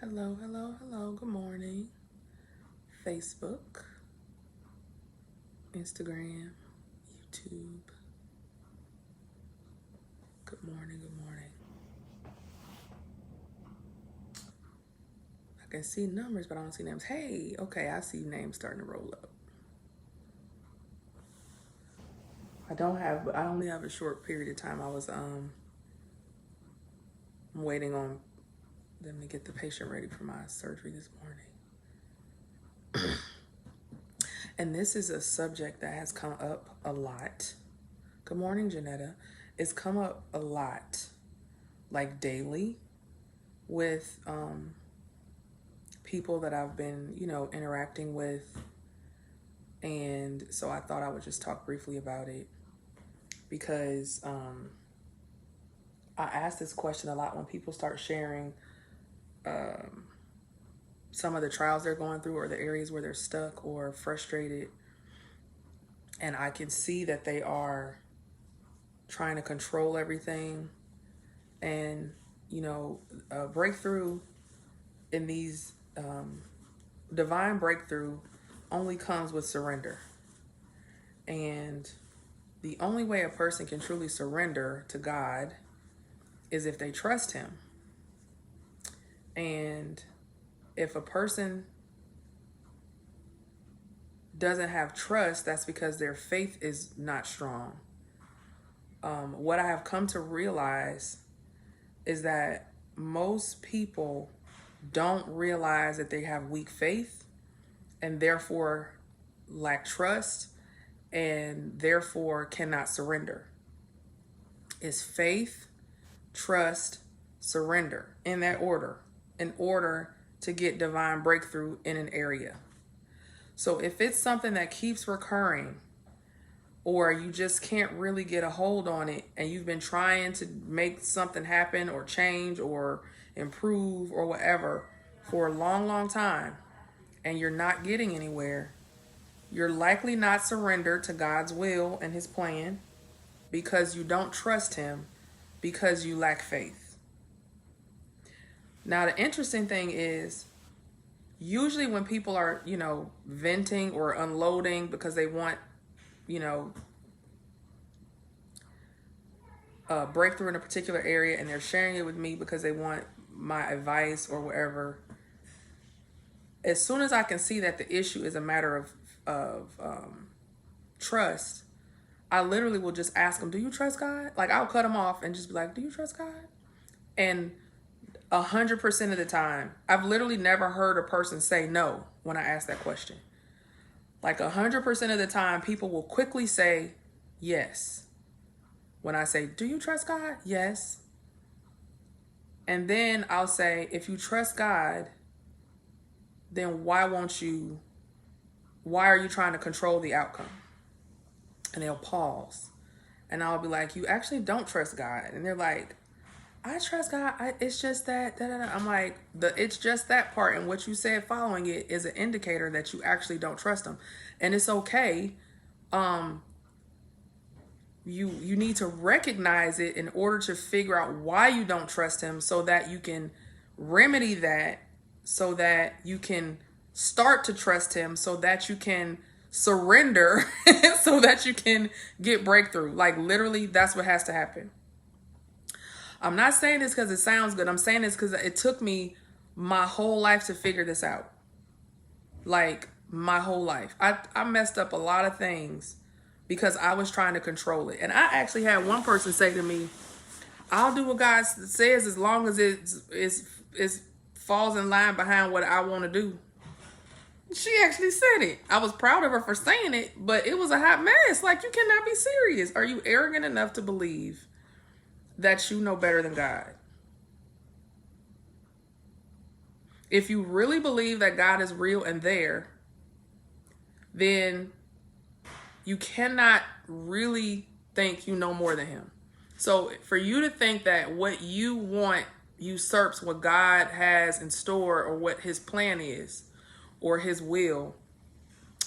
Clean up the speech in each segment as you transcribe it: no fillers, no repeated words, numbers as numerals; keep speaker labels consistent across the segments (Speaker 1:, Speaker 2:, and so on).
Speaker 1: Hello, hello, hello. Good morning. Facebook, Instagram, YouTube. Good morning, good morning. I can see numbers, but I don't see names. Hey, okay, I see names starting to roll up. I only have a short period of time. I'm waiting on them to get the patient ready for my surgery this morning. And this is a subject that has come up a lot. Good morning, Janetta. It's come up a lot, like daily, with people that I've been, interacting with. And so I thought I would just talk briefly about it because I ask this question a lot when people start sharing some of the trials they're going through or the areas where they're stuck or frustrated. And I can see that they are trying to control everything. And, a breakthrough in these divine breakthrough only comes with surrender. And the only way a person can truly surrender to God is if they trust Him. And if a person doesn't have trust, that's because their faith is not strong. What I have come to realize is that most people don't realize that they have weak faith and therefore lack trust and therefore cannot surrender. It's faith, trust, surrender in that order, in order to get divine breakthrough in an area. So if it's something that keeps recurring, or you just can't really get a hold on it, and you've been trying to make something happen or change or improve or whatever for a long, long time, and you're not getting anywhere, you're likely not surrendered to God's will and His plan because you don't trust Him, because you lack faith. Now, the interesting thing is, usually when people are, venting or unloading because they want, a breakthrough in a particular area, and they're sharing it with me because they want my advice or whatever, as soon as I can see that the issue is a matter of trust, I literally will just ask them, do you trust God? Like, I'll cut them off and just be like, do you trust God? And 100% of the time, I've literally never heard a person say no when I ask that question. Like 100% of the time, people will quickly say yes. When I say, do you trust God? Yes. And then I'll say, if you trust God, then why are you trying to control the outcome? And they'll pause. And I'll be like, you actually don't trust God. And they're like, I trust God. It's just that. Da, da, da. I'm like, it's just that part. And what you said following it is an indicator that you actually don't trust Him. And it's okay. You need to recognize it in order to figure out why you don't trust Him, so that you can remedy that, so that you can start to trust Him, so that you can surrender, so that you can get breakthrough. Like, literally, that's what has to happen. I'm not saying this because it sounds good. I'm saying this because it took me my whole life to figure this out. Like, my whole life. I messed up a lot of things because I was trying to control it. And I actually had one person say to me, I'll do what God says as long as it falls in line behind what I want to do. She actually said it. I was proud of her for saying it, but it was a hot mess. Like, you cannot be serious. Are you arrogant enough to believe that you know better than God? If you really believe that God is real and there, then you cannot really think you know more than Him. So for you to think that what you want usurps what God has in store or what His plan is or His will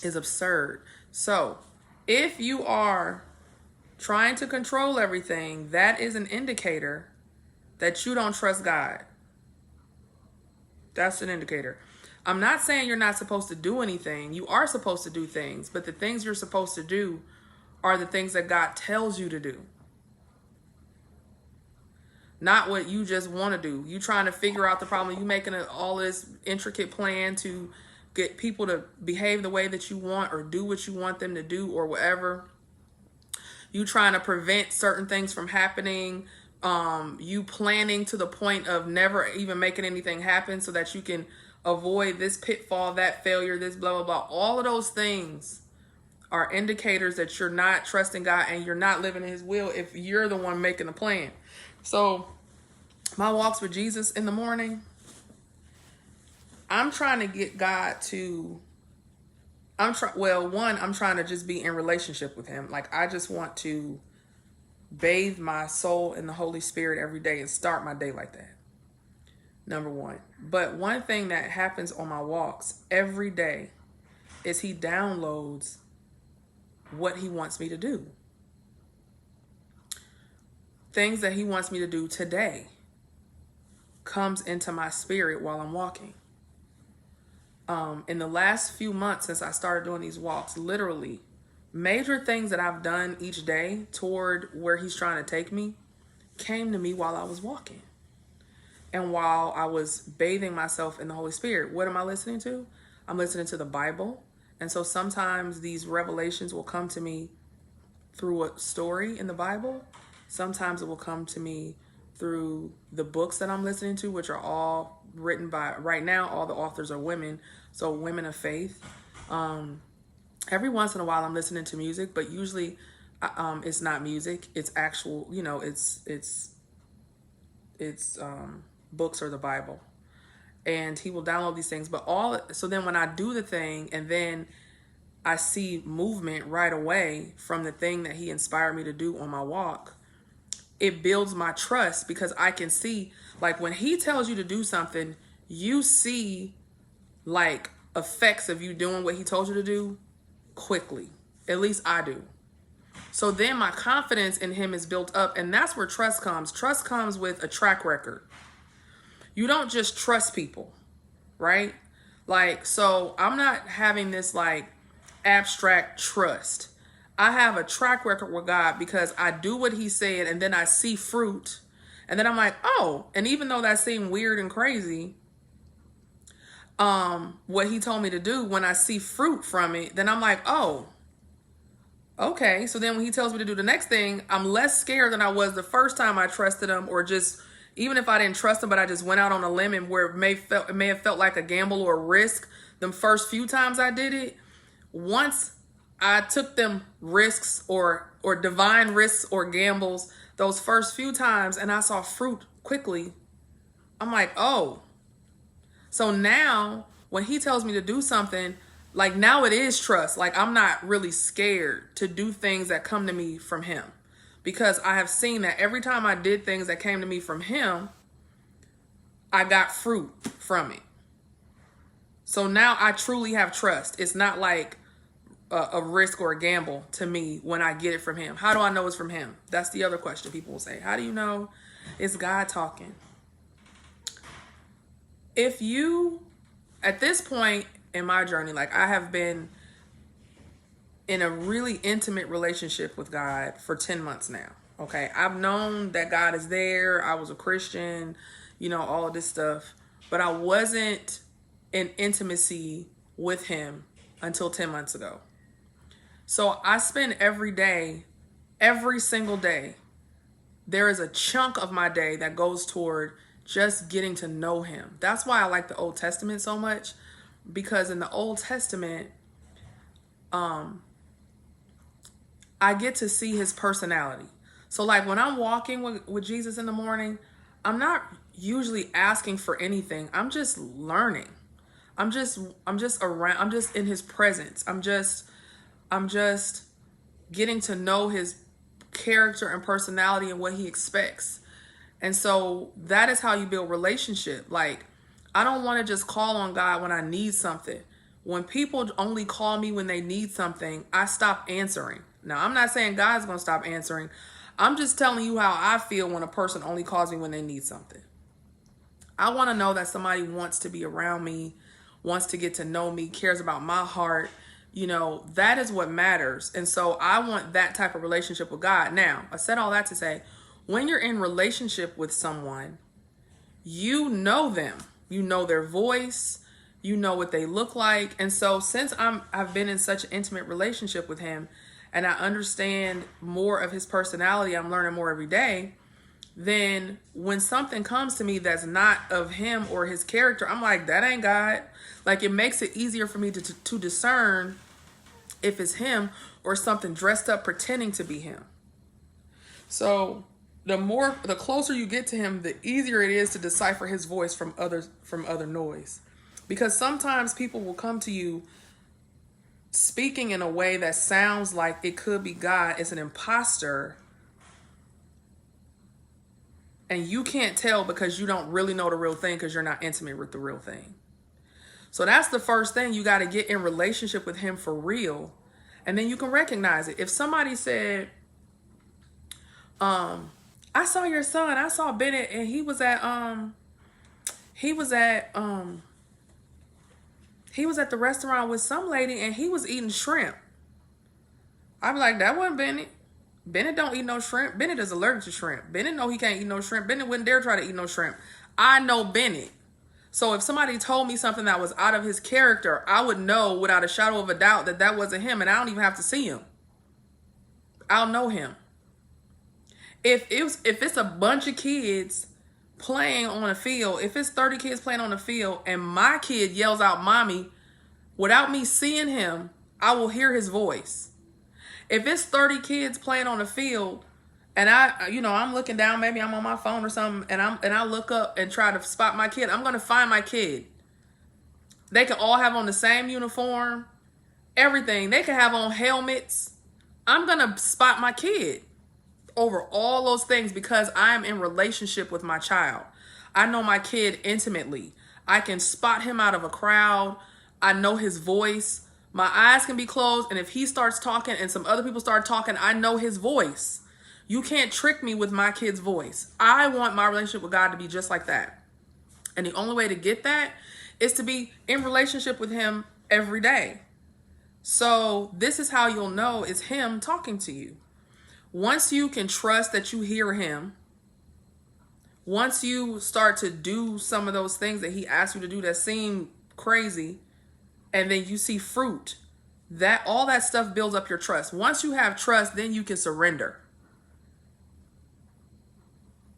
Speaker 1: is absurd. So if you are trying to control everything, that is an indicator that you don't trust God. That's an indicator. I'm not saying you're not supposed to do anything. You are supposed to do things, but the things you're supposed to do are the things that God tells you to do. Not what you just want to do. You trying to figure out the problem. You making all this intricate plan to get people to behave the way that you want or do what you want them to do or whatever. You trying to prevent certain things from happening. You planning to the point of never even making anything happen so that you can avoid this pitfall, that failure, this blah, blah, blah. All of those things are indicators that you're not trusting God and you're not living in his will if you're the one making the plan. So my walks with Jesus in the morning, I'm trying to get God to, I'm trying to just be in relationship with him. Like, I just want to bathe my soul in the Holy Spirit every day and start my day like that. Number one. But one thing that happens on my walks every day is he downloads what he wants me to do. Things that he wants me to do today comes into my spirit while I'm walking. In the last few months since I started doing these walks, literally major things that I've done each day toward where he's trying to take me came to me while I was walking. And while I was bathing myself in the Holy Spirit, what am I listening to? I'm listening to the Bible. And so sometimes these revelations will come to me through a story in the Bible. Sometimes it will come to me through the books that I'm listening to, which are all written by, right now, all the authors are women. So women of faith. Every once in a while I'm listening to music, but usually it's not music. It's actual, it's books or the Bible. And he will download these things. So then when I do the thing and then I see movement right away from the thing that he inspired me to do on my walk, it builds my trust because I can see, like, when he tells you to do something, you see like effects of you doing what he told you to do quickly. At least I do. So then my confidence in him is built up, and that's where trust comes. Trust comes with a track record. You don't just trust people, right? Like, so I'm not having this like abstract trust. I have a track record with God because I do what he said and then I see fruit. And then I'm like, oh, and even though that seemed weird and crazy, what he told me to do, when I see fruit from it, then I'm like, oh, okay. So then when he tells me to do the next thing, I'm less scared than I was the first time I trusted him, or just, even if I didn't trust him, but I just went out on a limb and where it may have felt like a gamble or a risk the first few times I did it. Once I took them risks or divine risks or gambles those first few times and I saw fruit quickly, I'm like, oh. So now when he tells me to do something, like, now it is trust. Like, I'm not really scared to do things that come to me from him, because I have seen that every time I did things that came to me from him, I got fruit from it. So now I truly have trust. It's not like a risk or a gamble to me when I get it from him. How do I know it's from him? That's the other question people will say. How do you know it's God talking? If you, at this point in my journey, like, I have been in a really intimate relationship with God for 10 months now. Okay. I've known that God is there. I was a Christian, all of this stuff, but I wasn't in intimacy with him until 10 months ago. So I spend every day, every single day, there is a chunk of my day that goes toward just getting to know him. That's why I like the Old Testament so much, because in the Old Testament, I get to see his personality. So like when I'm walking with Jesus in the morning, I'm not usually asking for anything. I'm just learning. I'm just around. I'm just in his presence. I'm just getting to know his character and personality and what he expects. And so that is how you build relationship. Like, I don't want to just call on God when I need something. When people only call me when they need something, I stop answering. Now, I'm not saying God's going to stop answering. I'm just telling you how I feel when a person only calls me when they need something. I want to know that somebody wants to be around me, wants to get to know me, cares about my heart. You know, that is what matters. And so I want that type of relationship with God. Now, I said all that to say, when you're in relationship with someone, you know them. You know their voice. You know what they look like. And so since I've been in such an intimate relationship with him and I understand more of his personality, I'm learning more every day. Then when something comes to me that's not of him or his character, I'm like, that ain't God. Like, it makes it easier for me to discern if it's him or something dressed up pretending to be him. So the closer you get to him, the easier it is to decipher his voice from other noise. Because sometimes people will come to you speaking in a way that sounds like it could be God. It's an imposter. And you can't tell because you don't really know the real thing because you're not intimate with the real thing. So that's the first thing. You got to get in relationship with him for real. And then you can recognize it. If somebody said, I saw your son, I saw Bennett, and he was at the restaurant with some lady and he was eating shrimp. I'd be like, that wasn't Bennett. Bennett don't eat no shrimp. Bennett is allergic to shrimp. Bennett know he can't eat no shrimp. Bennett wouldn't dare try to eat no shrimp. I know Bennett. So if somebody told me something that was out of his character, I would know without a shadow of a doubt that that wasn't him, and I don't even have to see him. I'll know him. If it's a bunch of kids playing on a field, if it's 30 kids playing on the field and my kid yells out mommy, without me seeing him, I will hear his voice. If it's 30 kids playing on the field and I'm looking down, maybe I'm on my phone or something, and I look up and try to spot my kid, I'm going to find my kid. They can all have on the same uniform, everything. They can have on helmets. I'm going to spot my kid over all those things because I'm in relationship with my child. I know my kid intimately. I can spot him out of a crowd. I know his voice. My eyes can be closed, and if he starts talking and some other people start talking, I know his voice. You can't trick me with my kid's voice. I want my relationship with God to be just like that. And the only way to get that is to be in relationship with him every day. So this is how you'll know it's him talking to you. Once you can trust that you hear him, once you start to do some of those things that he asks you to do that seem crazy, and then you see fruit, that all that stuff builds up your trust. Once you have trust, then you can surrender.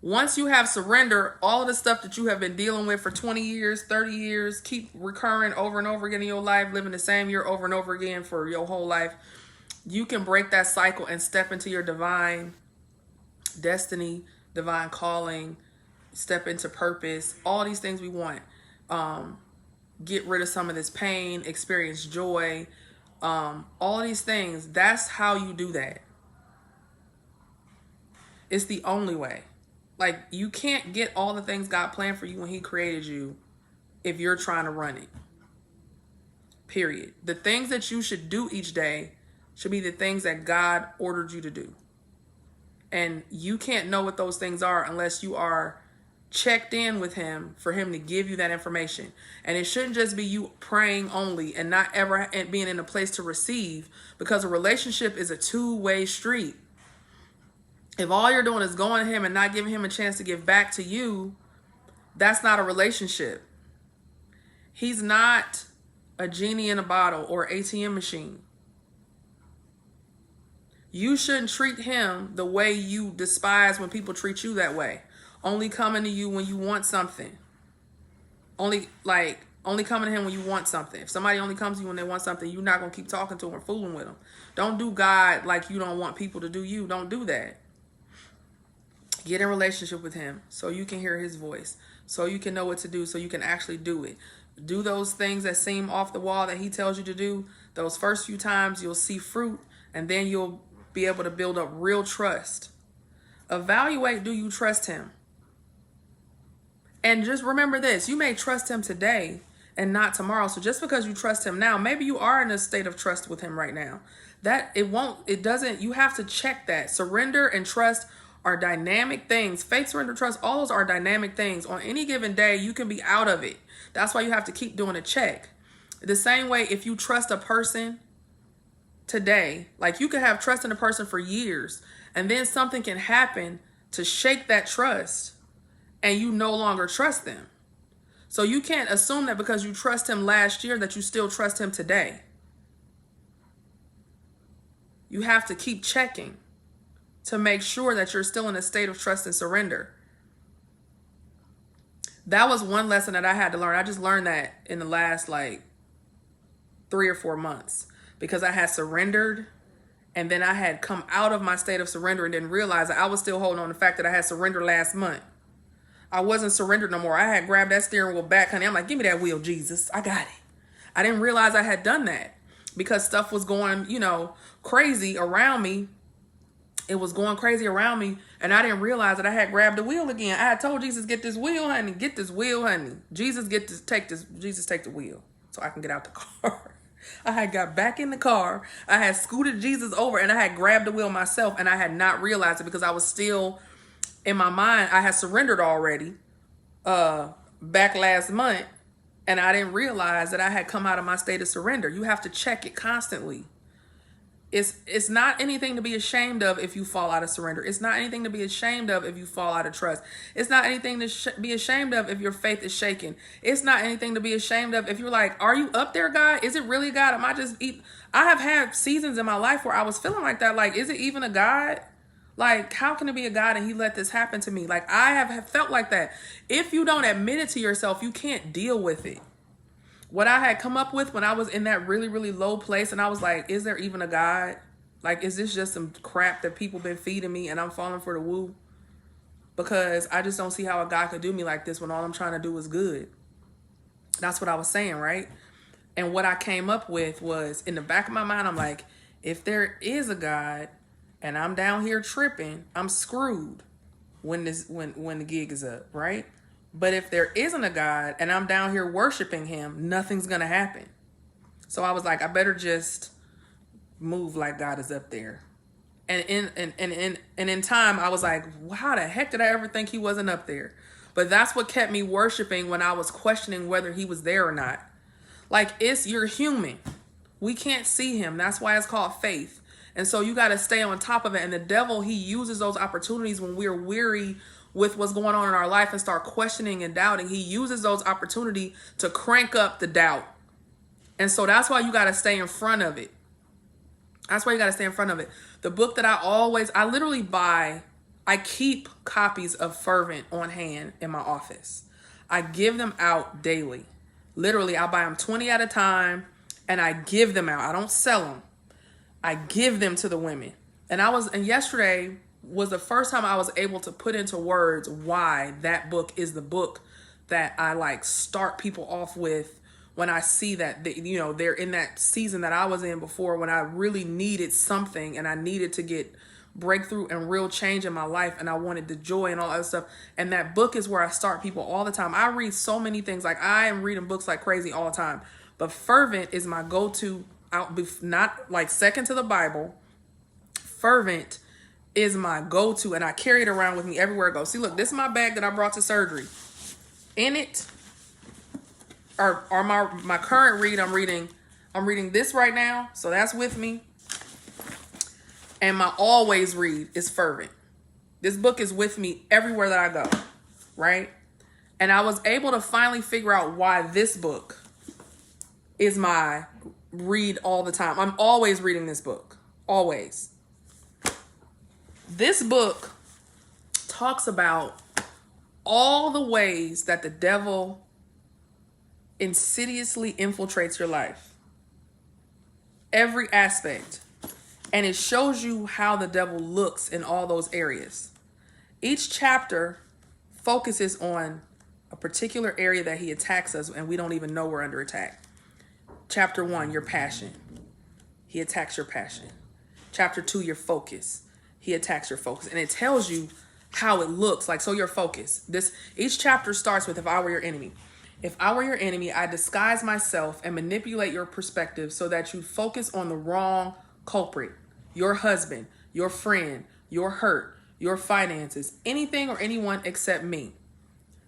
Speaker 1: Once you have surrender, all of the stuff that you have been dealing with for 20 years, 30 years, keep recurring over and over again in your life, living the same year over and over again for your whole life, you can break that cycle and step into your divine destiny, divine calling, step into purpose, all these things we want. Get rid of some of this pain, experience joy, all these things. That's how you do that. It's the only way. Like, you can't get all the things God planned for you when he created you if you're trying to run it. Period. The things that you should do each day should be the things that God ordered you to do. And you can't know what those things are unless you are checked in with him for him to give you that information. And it shouldn't just be you praying only and not ever being in a place to receive, because a relationship is a two-way street. If all you're doing is going to him and not giving him a chance to give back to you, that's not a relationship. He's not a genie in a bottle or ATM machine. You shouldn't treat him the way you despise when people treat you that way. Only coming to you when you want something. Only coming to him when you want something. If somebody only comes to you when they want something, you're not going to keep talking to them or fooling with them. Don't do God like you don't want people to do you. Don't do that. Get in relationship with him so you can hear his voice, so you can know what to do, so you can actually do it. Do those things that seem off the wall that he tells you to do. Those first few times you'll see fruit, and then you'll be able to build up real trust. Evaluate, do you trust him? And just remember this, you may trust him today and not tomorrow. So just because you trust him now, maybe you are in a state of trust with him right now. You have to check that. Surrender and trust are dynamic things. Faith, surrender, trust, all those are dynamic things. On any given day, you can be out of it. That's why you have to keep doing a check. The same way, if you trust a person today, like you could have trust in a person for years, and then something can happen to shake that trust, and you no longer trust them. So you can't assume that because you trust him last year that you still trust him today. You have to keep checking to make sure that you're still in a state of trust and surrender. That was one lesson that I had to learn. I just learned that in the last like 3 or 4 months, because I had surrendered, and then I had come out of my state of surrender and didn't realize that I was still holding on to the fact that I had surrendered last month. I wasn't surrendered no more. I had grabbed that steering wheel back, honey. I'm like, give me that wheel, Jesus. I got it. I didn't realize I had done that because stuff was going, crazy around me. It was going crazy around me, and I didn't realize that I had grabbed the wheel again. I had told Jesus, get this wheel, honey. Get this wheel, honey. Jesus, take the wheel so I can get out the car. I had got back in the car. I had scooted Jesus over, and I had grabbed the wheel myself, and I had not realized it because I was still, in my mind, I had surrendered already back last month, and I didn't realize that I had come out of my state of surrender. You have to check it constantly. It's not anything to be ashamed of if you fall out of surrender. It's not anything to be ashamed of if you fall out of trust. It's not anything to be ashamed of if your faith is shaken. It's not anything to be ashamed of if you're like, are you up there, God? Is it really God? Am I just I have had seasons in my life where I was feeling like that. Like, is it even a God? Like, how can it be a God and he let this happen to me? Like, I have felt like that. If you don't admit it to yourself, you can't deal with it. What I had come up with when I was in that really, really low place, and I was like, is there even a God? Like, is this just some crap that people been feeding me and I'm falling for the woo? Because I just don't see how a God could do me like this when all I'm trying to do is good. That's what I was saying, right? And what I came up with was, in the back of my mind, I'm like, if there is a God and I'm down here tripping, I'm screwed when the gig is up, right? But if there isn't a God and I'm down here worshiping him, nothing's going to happen. So I was like, I better just move like God is up there. And in time, I was like, how the heck did I ever think he wasn't up there? But that's what kept me worshiping when I was questioning whether he was there or not. Like, you're human. We can't see him. That's why it's called faith. And so you got to stay on top of it. And the devil, he uses those opportunities when we're weary with what's going on in our life and start questioning and doubting. He uses those opportunities to crank up the doubt. And so that's why you got to stay in front of it. That's why you got to stay in front of it. The book that I literally buy, I keep copies of Fervent on hand in my office. I give them out daily. Literally, I buy them 20 at a time and I give them out. I don't sell them. I give them to the women. And yesterday was the first time I was able to put into words why that book is the book that I like start people off with when I see that they're in that season that I was in before, when I really needed something and I needed to get breakthrough and real change in my life, and I wanted the joy and all that stuff. And that book is where I start people all the time. I read so many things. Like, I am reading books like crazy all the time, but Fervent is my go-to, not like second to the Bible. Fervent is my go-to, and I carry it around with me everywhere I go. See, look, this is my bag that I brought to surgery. In it are my current read. I'm reading this right now, so that's with me. And my always read is Fervent. This book is with me everywhere that I go, right? And I was able to finally figure out why this book is my read all the time. I'm always reading this book, always. This book talks about all the ways that the devil insidiously infiltrates your life. Every aspect. And it shows you how the devil looks in all those areas. Each chapter focuses on a particular area that he attacks us, and we don't even know we're under attack. Chapter 1, your passion. He attacks your passion. Chapter 2, your focus. He attacks your focus. And it tells you how it looks like. So your focus. Each chapter starts with, if I were your enemy. If I were your enemy, I disguise myself and manipulate your perspective so that you focus on the wrong culprit, your husband, your friend, your hurt, your finances, anything or anyone except me.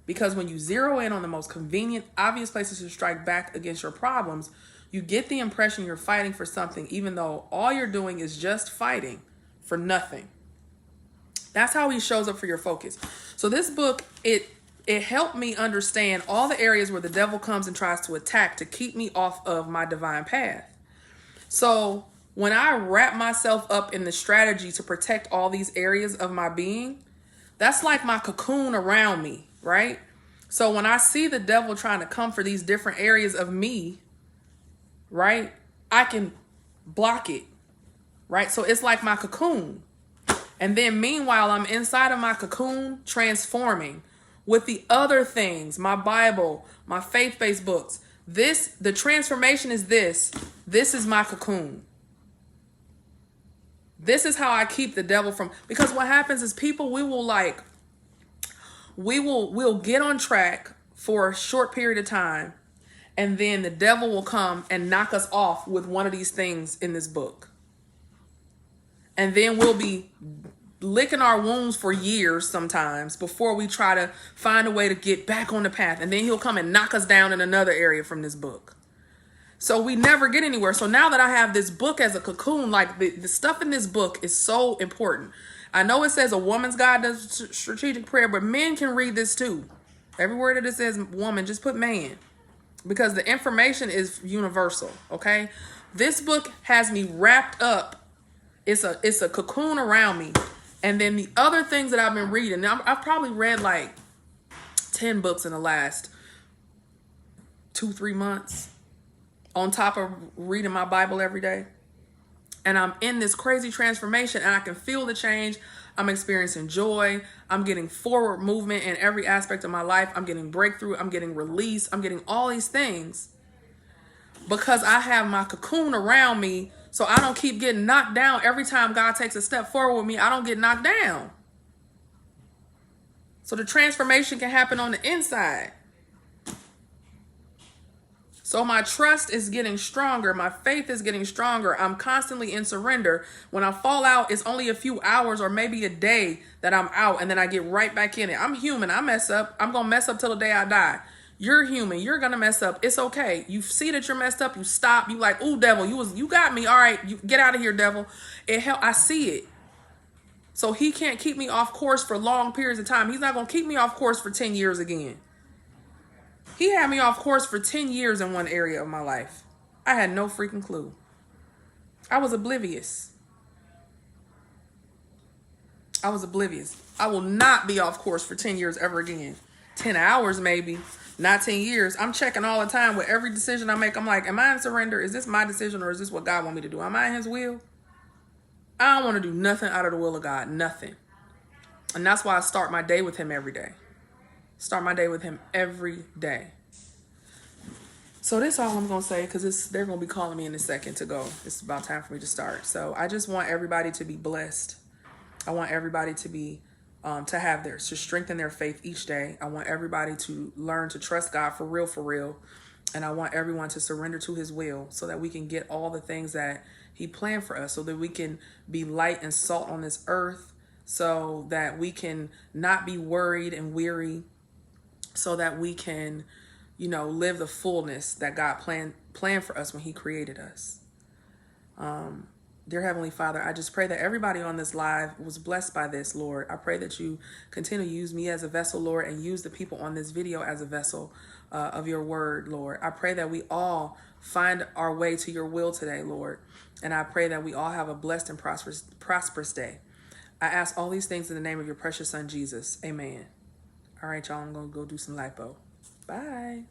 Speaker 1: Because when you zero in on the most convenient, obvious places to strike back against your problems, you get the impression you're fighting for something, even though all you're doing is just fighting for nothing. That's how he shows up for your focus. So this book, it helped me understand all the areas where the devil comes and tries to attack to keep me off of my divine path. So when I wrap myself up in the strategy to protect all these areas of my being, that's like my cocoon around me, right? So when I see the devil trying to come for these different areas of me, right, I can block it, right? So it's like my cocoon. And then meanwhile, I'm inside of my cocoon transforming with the other things, my Bible, my faith-based books. The transformation is this. This is my cocoon. This is how I keep the devil from, because what happens is people, we'll get on track for a short period of time, and then the devil will come and knock us off with one of these things in this book. And then we'll be licking our wounds for years sometimes before we try to find a way to get back on the path. And then he'll come and knock us down in another area from this book. So we never get anywhere. So now that I have this book as a cocoon, like the stuff in this book is so important. I know it says a woman's guide to strategic prayer, but men can read this too. Everywhere that it says woman, just put man, because the information is universal. Okay. This book has me wrapped up. It's a cocoon around me. And then the other things that I've been reading, now I've probably read like 10 books in the last 2-3 months, on top of reading my Bible every day. And I'm in this crazy transformation, and I can feel the change. I'm experiencing joy. I'm getting forward movement in every aspect of my life. I'm getting breakthrough. I'm getting release. I'm getting all these things because I have my cocoon around me. So I don't keep getting knocked down every time God takes a step forward with me. I don't get knocked down. So the transformation can happen on the inside. So my trust is getting stronger. My faith is getting stronger. I'm constantly in surrender. When I fall out, it's only a few hours or maybe a day that I'm out, and then I get right back in it. I'm human. I mess up. I'm going to mess up till the day I die. You're human. You're going to mess up. It's okay. You see that you're messed up. You stop. You like, ooh, devil, you got me. All right, you get out of here, devil. I see it. So he can't keep me off course for long periods of time. He's not going to keep me off course for 10 years again. He had me off course for 10 years in one area of my life. I had no freaking clue. I was oblivious. I will not be off course for 10 years ever again. 10 hours maybe, not 10 years. I'm checking all the time with every decision I make. I'm like, am I in surrender? Is this my decision, or is this what God want me to do? Am I in his will? I don't want to do nothing out of the will of God. Nothing. And that's why I start my day with him every day. Start my day with him every day. So that's all I'm going to say, because they're going to be calling me in a second to go. It's about time for me to start. So I just want everybody to be blessed. I want everybody to be, to strengthen their faith each day. I want everybody to learn to trust God for real. And I want everyone to surrender to his will so that we can get all the things that he planned for us, so that we can be light and salt on this earth, so that we can not be worried and weary, so that we can, live the fullness that God planned for us when he created us. Dear Heavenly Father, I just pray that everybody on this live was blessed by this, Lord. I pray that you continue to use me as a vessel, Lord, and use the people on this video as a vessel of your word, Lord. I pray that we all find our way to your will today, Lord. And I pray that we all have a blessed and prosperous day. I ask all these things in the name of your precious son, Jesus. Amen. All right, y'all, I'm going to go do some lipo. Bye.